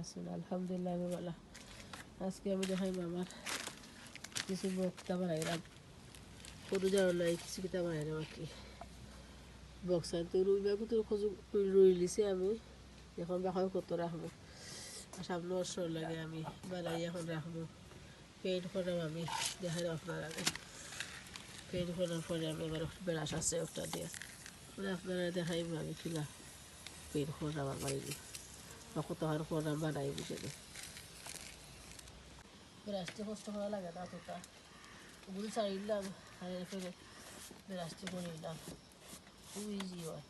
আছেন? আলহামদুলিল্লাহ আমি ভালো। আজকে আমি দেখাইব আমার কিছু বক্তা বানাইলাম, সরু যাওয়ার লাই কিছু কিতা বানাইলাম আর কি। বক্সার তো রুই বাবু তো রুই লিছি আমি, এখন বাকি কত রাখবো, সামনে অসর লাগে আমি বানাই এখন রাখবো। পেইন্ট করাম আমি দেখাই আপনার আগে। পেইন্ট করার পরে আমি এবার বেড়াস আছে ওটা দিয়ে আপনারা দেখাইব আমি কিনা পেইন্ট করাম আমার কত হার করাম বানাই বুঝে বেড়াসতে কষ্ট করা লাগে না তোটা ওগুলো চাইলাম আর ফেলে বেড়াসতে করে নিলাম, খুব ইজি হয়,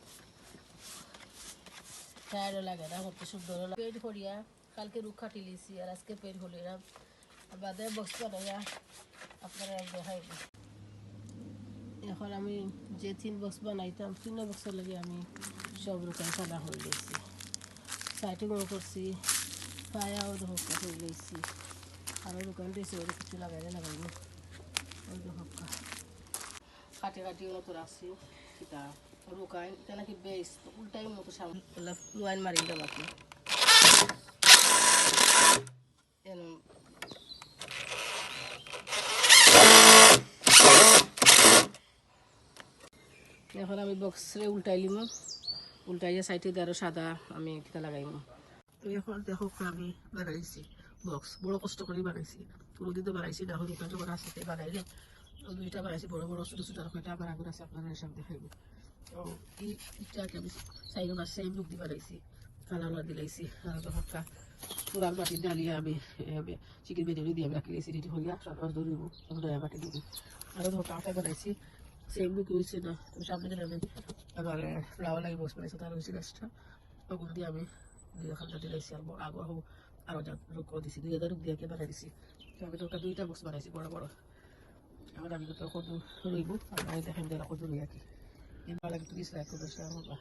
টায়ারও লাগে না, করতে সুন্দর পেইন্ট করিয়া কালকে রুখ কাটি লিছি আর আজকে পেইন্ট করিলাম বাদে বক্স বানাইয়া আপনারা দেখাইব। এখন আমি যে 3 বক্স বানাইতাম 3 বক্সের লাগে আমি সব রকম সাদা করে দিয়েছি, সাইডে বড় করছি, পায়াও ধোকা করে দিয়েছি, আরও দোকান দিয়েছি ওদের কিছু লাগাইলে লাগাইব ওই ধোকা কাটি কাটি ওরা তো রাখছি সেটা রোকাই এটা নাকি বেশ উল্টাই মতো সামনে লাইন মারি দেব বাকি এখন আমি বক্সরে উল্টাই লিম, উল্টাইয়া সাইডে দিয়ে আরও সাদা আমি কিতা লাগাইম। তো এখন দেখো আমি বানাইছি বক্স, বড় কষ্ট করে বানাইছি, পুরোদিন তো বানাইছি না, এখন দোকানটা করা আছে বানাইলে দুইটা বানাইছি বড় বড় ছোটো ছোটো, আর কয়টা আবার আগুন আছে আপনারা সব দেখাইব। তো এইটাকে আমি সাইড মাছ সেম লুক দিয়ে বানাইছি, কালার দিলাইছি আর হকা পুরান মাটির ডালিয়া আমি চিকেন বিরিয়ানি দিয়ে আমি রাখি দিয়েছি রেডি হইয়া সবার ধরিব দয়া মাটি দিব। আরও ধোকা আটা বানাইছি সেম লুক হয়েছে না, তুমি সামনে দিলে আমি আমার ফ্লাওয়ার লাগে বস বানাইছি, তার হয়েছে গাছটা ওগুলো দিয়ে আমি 2 দিলাইছি আর আগো হোক আরও রুখ দিছি 2000 রুখ দিয়ে বানাই দিছি। তো আমি তোকে 2টা বক্স বানাইছি বড় বড়, এখন আমি তো কত রইব আপনারা দেখেন যারা কত রই আর কি। ভালো লাগে প্লিজ লাইক করবে শেয়ার করবা,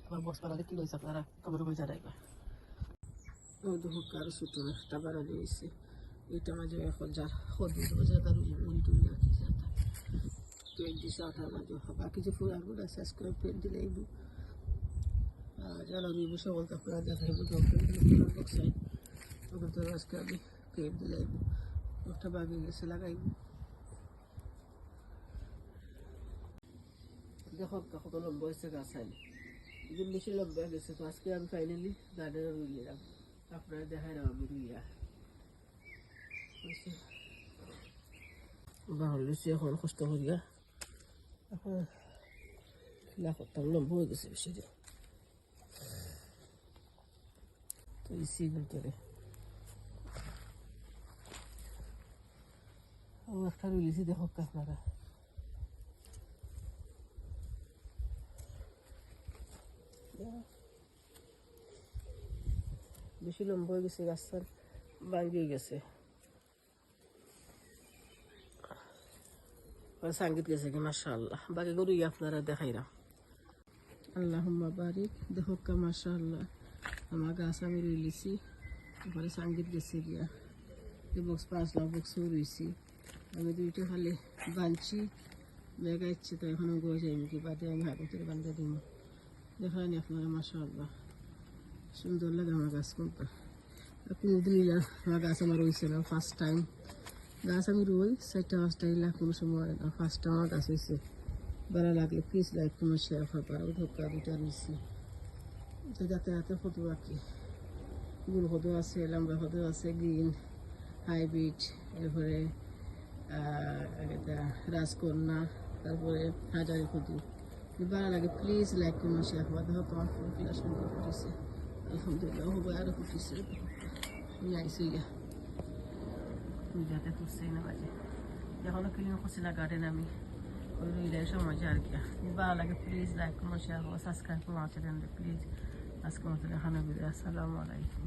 আমার বক্স বানালে কি হয়েছে আপনারা কমেন্ট করে জানাইবা। ওই দেখো আরও ছোটো একটা বানানো হয়েছে, এটা মাঝে এখন যার সদু যাতা মুড়ি টুড়ি রাখি পেন্ট দিছে আঠার মাঝে বাকি যে ফুল আগুন আছে আজকে পেন্ট দিলে এইব যারা রইব সকল আপনারা দেখাইব বক্সাই ওখান থেকে আজকে আমি পেন্ট দিলে আইব, একটা বাগি গেছে লাগাইব। দেখো কত লম্বা হয়েছে গাছ আইন এগুলো বেশি লম্বা গেছে, তো আজকে আমি ফাইনালি গার্ডেনে রুই নিলাম, আপনারা দেখাই না আমি রুইয়া বাহর গেছি এখন কষ্ট করিয়া এখন খেলা করতাম লম্বা হয়ে গেছে বেশি দিন। তো ইসি ভিতরে ও একটা রুইছি দেখো আপনারা বেশি লম্বা হয়ে গেছে, গাছটার ভাঙিয়ে গেছে, সাঙ্গীত গেছে কি মাশাআল্লাহ। বাকি গরু আপনারা দেখাইরা আল্লাহুম্মা বারিক দেখো কা মাশাআল্লাহ আমার গাছ আমি রুইলিছি, তারপরে সাঙ্গীত গেছে গিয়া এই বক্স 5 লাখ বক্স রুইছি আমি 2টা খালি বানছি জায়গা ইচ্ছে, তো এখন গো যাইনি কি বাদে আমি হাতের বান্ধা দিব দেখানি আপনারা মাশাআল্লাহ সুন্দর লাগে আমার গাছ কোনটা। কোনোদিন আমার গাছ আমার রয়েছে না, ফার্স্ট টাইম গাছ আমি রুই 4টা 5টা কোনো সময় না, ফার্স্ট টাইম আমার গাছ হয়েছে। ভালো লাগলে প্লিজ লাইক কমেন্ট শেয়ার করবা। আর ধোকা 2টা রয়েছি তো যাতে যাতে ফটো আঁকি, গুল ফটো আছে, লম্বা ফটো আছে, গ্রিন হাইব্রিড, এরপরে রাজকন্যা, তারপরে হাজারি ফটো ভালো লাগে প্লিজ লাইক কমেন্ট শেয়ার করবা। দেখো তোমার ফুল কিনা সুন্দর ফুটেছে আলহামদুলিল্লাহ, হবো আরও ফুটেছে নিয়ে আইসি গিয়া যাতে ফুটছে না বাজে এখনো ক্লিন করছি না গার্ডেন আমি ওই রুইলাই সময় আর কি। ভালো লাগে প্লিজ লাইক কমেন্ট শেয়ার করবো, সাবস্ক্রাইব করবো আমার চ্যানেলে প্লিজ। আজকে মতো এখানে বিদায়, আসসালামু আলাইকুম।